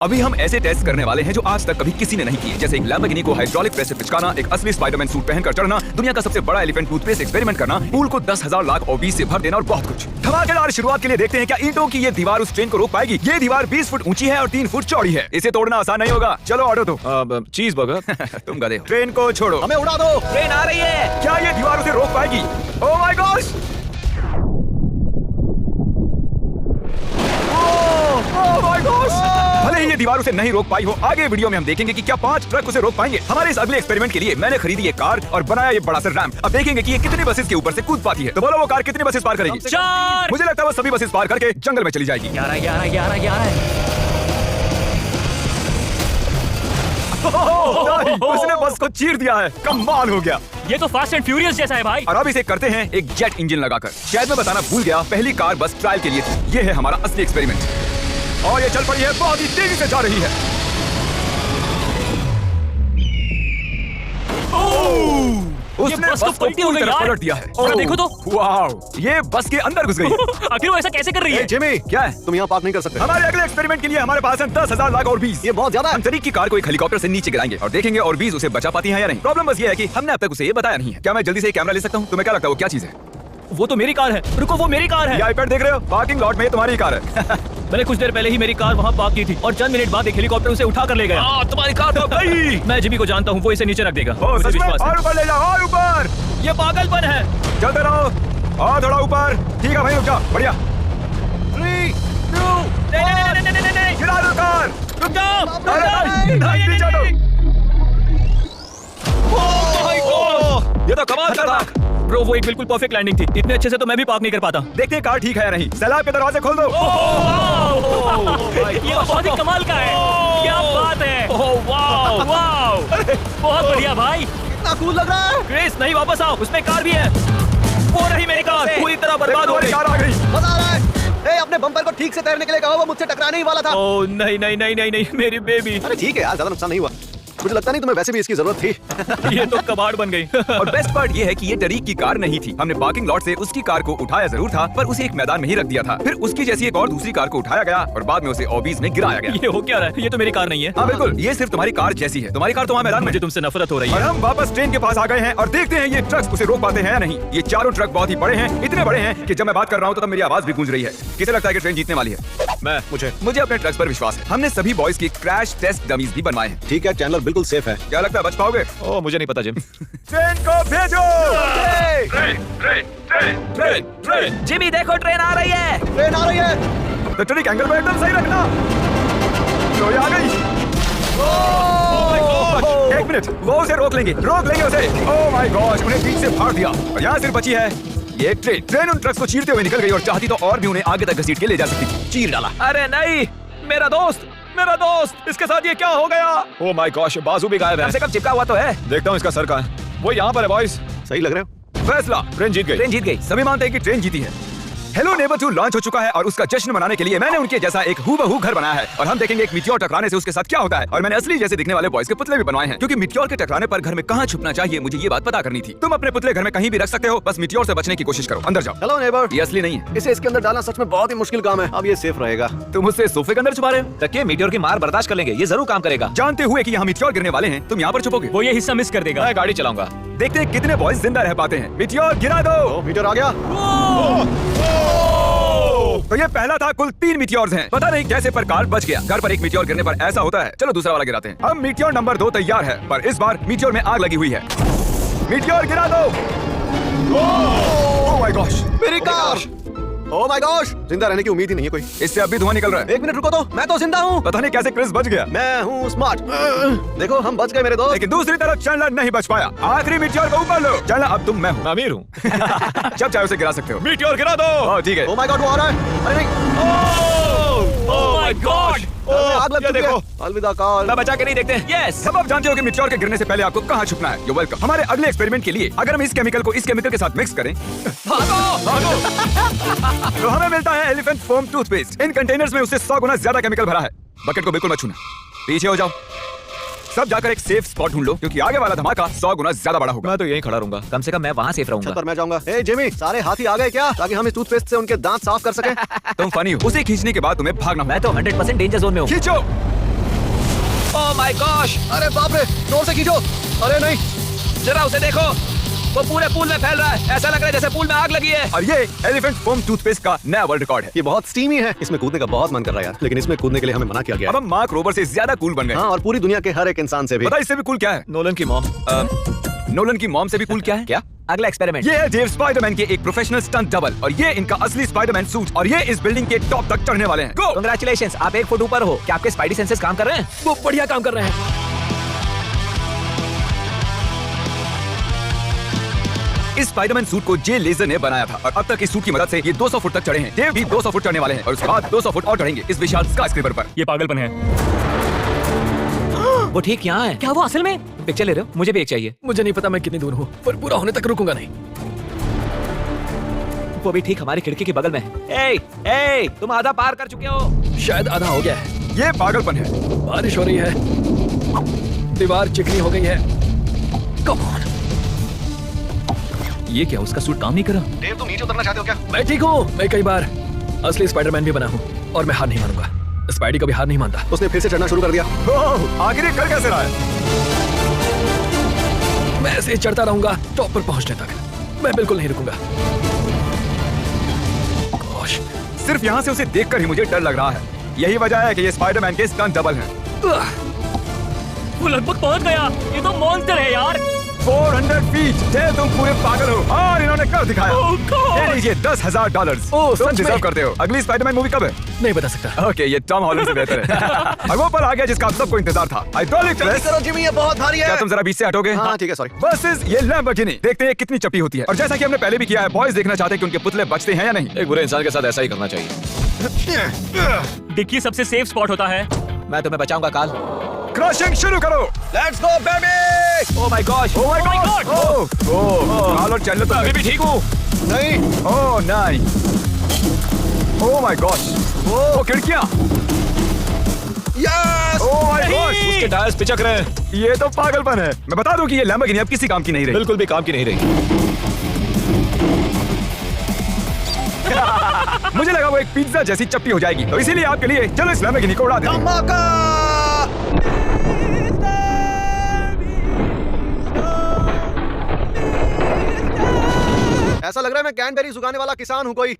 अभी हम ऐसे टेस्ट करने वाले हैं जो आज तक कभी किसी ने नहीं किए, जैसे एक लैम्बोर्गिनी को हाइड्रोलिक प्रेस से पिचकाना, एक असली स्पाइडरमैन सूट पहनकर चढ़ना, दुनिया का सबसे बड़ा एलिफेंट टूथपेस्ट एक्सपेरिमेंट करना, पूल को 10,000 लाख OB से भर देना और बहुत कुछ। धमाकेदार शुरुआत के लिए देखते हैं क्या ईंटों की ये दीवार उस ट्रेन को रोक पाएगी। ये दीवार 20 फुट ऊंची है और 3 फुट चौड़ी है। इसे तोड़ना आसान नहीं होगा। चलो ऑर्डर दो। चीज बर्गर। तुम गधे हो। ट्रेन को छोड़ो, हमें उड़ा दो। ट्रेन आ रही है। क्या ये दीवार उसे रोक पाएगी? ओह my gosh! Oh my gosh! भले ही ये दीवार उसे नहीं रोक पाई हो, आगे वीडियो में हम देखेंगे कि क्या 5 ट्रक उसे रोक पाएंगे। हमारे इस अगले एक्सपेरिमेंट के लिए मैंने खरीदी ये कार और बनाया ये बड़ा सा रैंप। अब देखेंगे कि ये कितनी बसेस के ऊपर से कूद पाती है। तो बोलो वो कार कितनी बसेस पार करेगी? 4। मुझे लगता है वो सभी बसेस पार करके जंगल में चली जाएगी। 11। उसने बस को चीर दिया है। कमाल हो गया। ये तो फास्ट एंड फ्यूरियस जैसा है भाई। और अब इसे करते हैं एक जेट इंजन लगाकर। शायद मैं बताना भूल गया, पहली कार बस ट्रायल के लिए थी। ये है हमारा असली एक्सपेरिमेंट और ये चल पड़ी है, बहुत ही तेजी से जा रही है। उसने बस तो पलटी हो गई यार। पलट दिया है। जरा देखो तो। वाओ, ये बस के अंदर घुस गई। आखिर वो ऐसा कैसे कर रही है? जिमी, क्या है? तुम यहाँ पार्क नहीं कर सकते। हमारे अगले एक्सपेरिमेंट के लिए हमारे पास है 10,000 लाख और 20। ये बहुत ज्यादा है। हम तरीक की कार को एक हेलीकॉप्टर से नीचे गिराएंगे और देखेंगे और 20 उसे बचा पाती है या नहीं। प्रॉब्लम बस ये है कि हमने अब तक उसे ये बताया नहीं है। क्या मैं जल्दी से कैमरा ले सकता हूँ? तुम्हें क्या लगता है वो क्या चीज है? वो तो मेरी कार है। रुको, वो मेरी कार ये है। आईपैड देख रहे हो? पार्किंग लॉट में ये तुम्हारी कार है। मैंने कुछ देर पहले ही मेरी कार वहाँ पार्क की थी और चंद मिनट बाद एक हेलीकॉप्टर उसे उठा कर ले गया। तुम्हारी कार तो गई। मैं जिमी को जानता हूँ, वो इसे नीचे रख देगा। ओ, मुझे सच में? विश्वास है। और ऊपर ले जाओ, और ऊपर। ये पागलपन है। चलते रहो और थोड़ा ऊपर। ठीक है भाई, रुक जाओ। बढ़िया। 3, 2, नहीं। गिरा दो कार। रुक जाओ। अरे, नहीं, पीछे दो। ये तो कमाल का था। ब्रो, वो एक बिल्कुल परफेक्ट लैंडिंग थी। इतने अच्छे से तो मैं भी पार्क नहीं कर पाता। देखते हैं कार ठीक है या नहीं। सैलाब के दरवाजे खोल दो। ये बहुत ही कमाल का है। क्या बात है। वाओ, बहुत बढ़िया भाई। कितना कूल लग रहा है। क्रिस, नहीं, वापस आओ। उसमें कार भी है। वो रही मेरी कार, पूरी तरह बर्बाद हो गई। कार आ गई। मजा आ रहा है। अपने बम्पर को ठीक से तैरने के लिए कहो, वो मुझसे टकराने ही वाला था। ओह नहीं, मेरी बेबी। अरे ठीक है यार, ज्यादा नुकसान नहीं हुआ। मुझे लगता नहीं तुम्हें वैसे भी इसकी जरूरत थी। ये तो कबाड़ बन गई। और बेस्ट पार्ट ये है कि ये तरीक की कार नहीं थी। हमने पार्किंग लॉट से उसकी कार को उठाया जरूर था, पर उसे एक मैदान में ही रख दिया था। फिर उसकी जैसी एक और दूसरी कार को उठाया गया और बाद में उसे OBs में गिराया गया। ये हो क्या रहा है? ये तो मेरी कार नहीं है। हाँ बिल्कुल, ये सिर्फ तुम्हारी कार जैसी है। तुम्हारी कार तो वहाँ मैदान में। मुझे तुमसे नफरत हो रही और है। हम वापस ट्रेन के पास आ गए हैं और देखते हैं ये ट्रक्स उसे रोक पाते हैं या नहीं। ये चारों ट्रक बहुत ही बड़े हैं, इतने बड़े हैं कि जब मैं बात कर रहा हूँ तो तब मेरी आवाज भी गूंज रही है। किसे लगता है कि ट्रेन जीतने वाली है? मुझे अपने ट्रक्स पर विश्वास है। हमने सभी बॉयज की क्रैश टेस्ट डमीज भी बनवाए हैं। ठीक है, चैनल बिल्कुल सेफ है। क्या लगता है बच पाओगे? ओ, मुझे नहीं पता जिम। ट्रेन को भेजो। ट्रेन। जिमी देखो, ट्रेन आ रही है। ट्रेन आ रही है। तो ट्रिक एंगल पे एकदम सही रखना। तो ये आ गई। एक मिनट, वो उसे रोक लेंगे उसे। ओह माय गॉश, उन्हें बीच से फाड़ दिया और यहाँ सिर्फ बची है ये ट्रेन। ट्रेन उन ट्रक्स को चीरते हुए निकल गई और चाहती तो और भी उन्हें आगे तक घसीट के ले जा सकती थी। चीर डाला। अरे नहीं, मेरा दोस्त, इसके साथ ये क्या हो गया? ओ माय गॉश, बाजू भी गायब है। कम से कम चिपका हुआ तो है। देखता हूँ इसका सर कहाँ है। वो यहाँ पर है बॉयज। सही लग रहे हो। फैसला, ट्रेन जीत गई। ट्रेन जीत गई। सभी मानते हैं कि ट्रेन जीती है। हेलो नेबर 2 लॉन्च हो चुका है और उसका जश्न मनाने के लिए मैंने उनके जैसा एक हूबहू घर बनाया है और हम देखेंगे एक मीटियोर टकराने से उसके साथ क्या होता है। और मैंने असली जैसे दिखने वाले बॉयज के पुतले भी बनवाए हैं, क्योंकि मीटियोर के टकराने पर घर में कहाँ छुपना चाहिए मुझे ये बात पता करनी थी। तुम अपने पुतले घर में कहीं भी रख सकते हो, बस मीटियोर से बचने की कोशिश करो। अंदर जाओ। Hello neighbour. ये असली नहीं है। इसे इसके अंदर डालना सच में बहुत ही मुश्किल काम है। अब ये सेफ रहेगा। तुम उससे सोफे के अंदर छुपा रहे हो? तकिए मीटियोर की मार बर्दाश्त कर लेंगे, ये जरूर काम करेगा। जानते हुए कि यहाँ मीटियोर गिरने वाले हैं, तुम यहाँ पर छुपोगे? वो ये हिस्सा मिस कर देगा। मैं गाड़ी चलाऊंगा। देखते हैं कितने बॉयज जिंदा रह पाते हैं। मीटियोर गिरा दो। मीटर आ गया। तो ये पहला था, कुल 3 मीटियोर्स हैं। पता नहीं कैसे पर कार बच गया। घर पर एक मीटियोर गिरने पर ऐसा होता है। चलो दूसरा वाला गिराते हैं। अब मीटियोर नंबर 2 तैयार है, पर इस बार मीटियोर में आग लगी हुई है। मीटियोर गिरा दो। ओह माय गॉश, मेरी कार। ओह माय गॉश, जिंदा रहने की उम्मीद ही नहीं है कोई। इससे अब भी धुआं निकल रहा है। एक मिनट रुको तो, मैं तो जिंदा हूँ। पता नहीं कैसे क्रिस बच गया। मैं हूँ स्मार्ट। देखो हम बच गए मेरे दोस्त। लेकिन दूसरी तरफ चैंडलर नहीं बच पाया। आखिरी मीटियोर को ऊपर लो। चैंडलर, अब तुम मैं हूँ। मैं अमीर हूँ। जब चाहे उसे गिरा सकते हो। मीटियोर गिरा दो। ठीक है। ओह माय गॉड, वो आ रहा है। अरे नहीं, ओह माय गॉड। आग लग ये चुकी है। देखो। अलविदा कार। मैं बचा के नहीं देखते। यस। सब आप जानते हो कि मीटियोर के गिरने से पहले आपको कहाँ छुपना है। You welcome. हमारे अगले एक्सपेरिमेंट के लिए अगर हम इस केमिकल को इस केमिकल के साथ मिक्स करें तो हमें मिलता है एलिफेंट फोम टूथपेस्ट। इन कंटेनर्स में उससे 100 गुना ज्यादा केमिकल भरा है। बकेट को बिल्कुल मत छूना। पीछे हो जाओ। सब जाकर एक सेफ स्पॉट ढूंढ लो, क्योंकि आगे वाला धमाका 100 गुना ज्यादा बड़ा होगा। मैं तो यहीं खड़ा रहूंगा, कम से कम मैं वहाँ सेफ रहूंगा। छत पर मैं जाऊंगा। ए जिमी, सारे हाथी आ गए क्या, ताकि हम इस टूथपेस्ट से उनके दांत साफ कर सकें? तुम फनी हो। उसे खींचने के बाद तुम्हें भागना होगा। मैं तो 100% डेंजर जोन में हूँ। खींचो। ओह माय गॉश, अरे बाप रे, जोर से खींचो। अरे नहीं, जरा उसे देखो, वो पूरे पूल में फैल रहा है। ऐसा लग रहा है जैसे पूल में आग लगी है। और ये एलिफेंट फोम टूथपेस्ट का नया वर्ल्ड रिकॉर्ड है। ये बहुत स्टीमी है। इसमें कूदने का बहुत मन कर रहा है यार, लेकिन इसमें कूदने के लिए हमें मना किया गया अब है। हम मार्क रोबर से ज्यादा कूल बन गए। हाँ, और पूरी दुनिया के हर एक इंसान से भी। पता है इससे भी कूल क्या है? नोलन की मॉम। नोलन की मॉम से भी कूल क्या है? क्या? अगला एक्सपेरिमेंट। ये है डेव स्पाइडरमैन के एक प्रोफेशनल स्टंट डबल, और ये इनका असली स्पाइडरमैन सूट, और ये इस बिल्डिंग के टॉप तक चढ़ने वाले हैं। गो! कांग्रेचुलेशंस, आप 1 फुट ऊपर हो। क्या आपके स्पाइडी सेंसेस काम कर रहे हैं? वो बढ़िया काम कर रहे हैं। इस स्पाइडरमैन सूट को जे लेजर ने बनाया था, और अब तक इस सूट की मदद से ये 200 फुट तक चढ़े हैं। डेव भी 200 फुट चढ़ने वाले हैं, और उसके बाद 200 फुट और चढ़ेंगे इस विशाल स्काईस्क्रेपर पर। ये पागलपन है। वो ठीक यहाँ है। क्या वो असल में? पिक्चर ले रहे हो? मुझे भी एक चाहिए। मुझे नहीं पता मैं कितनी दूर हूँ, पर पूरा होने तक रुकूंगा नहीं। वो भी ठीक हमारी खिड़की के बगल में है। ए, तुम आधा पार कर चुके हो। शायद आधा हो गया है। ये पागलपन है। बारिश हो रही है, दीवार चिकनी हो गई है। Come on. ये क्या, उसका सूट काम नहीं कर रहा? देव, तुम नीचे उतरना चाहते हो क्या? मैं ठीक हूँ। मैं कई बार असली स्पाइडरमैन भी बना हूँ, और मैं हार नहीं मानूंगा। स्पाइडी कभी हार नहीं मानता। उसने फिर से चढ़ना शुरू कर दिया। ओह, आखिर ये कर कैसे रहा है? मैं ऐसे ही चढ़ता रहूंगा टॉप पर पहुंचने तक। मैं बिल्कुल नहीं रुकूंगा। गॉश, सिर्फ यहाँ से उसे देखकर ही मुझे डर लग रहा है। यही वजह है कि ये स्पाइडरमैन के स्टंट डबल हैं। वो लगभग पहुंच गया। ये तो मॉन्स्टर है यार। 400 फीट। डेव, तुम पूरे पागल हो, और इन्होंने कर दिखाया। Oh, God! ये लीजिए $10,000। ओह, तुम सच डिजर्व में? करते हो। अगली स्पाइडरमैन मूवी कब है? नहीं बता सकता। ओके, ये टॉम हॉलैंड से बेहतर है। और वो पल आ गया जिसका आप सबको इंतजार था। Hydraulic press. करो जिमी, ये बहुत भारी क्या है। तुम जरा बीच से हटोगे? हाँ ठीक है, सॉरी। वर्सेस ये लैम्बोर्गिनी। देखते हैं कितनी चपटी होती है। और जैसा कि हमने पहले भी किया है, बॉयज देखना चाहते हैं कि उनके पुतले बचते हैं या नहीं। एक बुरे इंसान के साथ ऐसा ही करना चाहिए। डिक्की सबसे सेफ स्पॉट होता है। मैं तुम्हें बचाऊंगा काल। क्रशिंग शुरू करो। Let's go baby. Oh my gosh, oh my my God. God! ओह, काल और चैनल तो मैं भी ठीक हूँ। नहीं, ओह नहीं। ओह माय गॉश। ओह, खिड़कियां। यस। Oh my gosh. उसके टायर्स पिचक रहे हैं। ये तो पागलपन है। मैं बता दूं कि ये लैम्बोर्गिनी अब किसी काम की नहीं रही। बिल्कुल भी काम की नहीं रही। मुझे लगा वो एक पिज्जा जैसी चपटी हो जाएगी, तो इसीलिए आपके लिए चलो इस लैम्बोर्गिनी को उड़ा दें। धमाका। ऐसा लग रहा है मैं कैनबेरी उगाने वाला किसान हूँ कोई।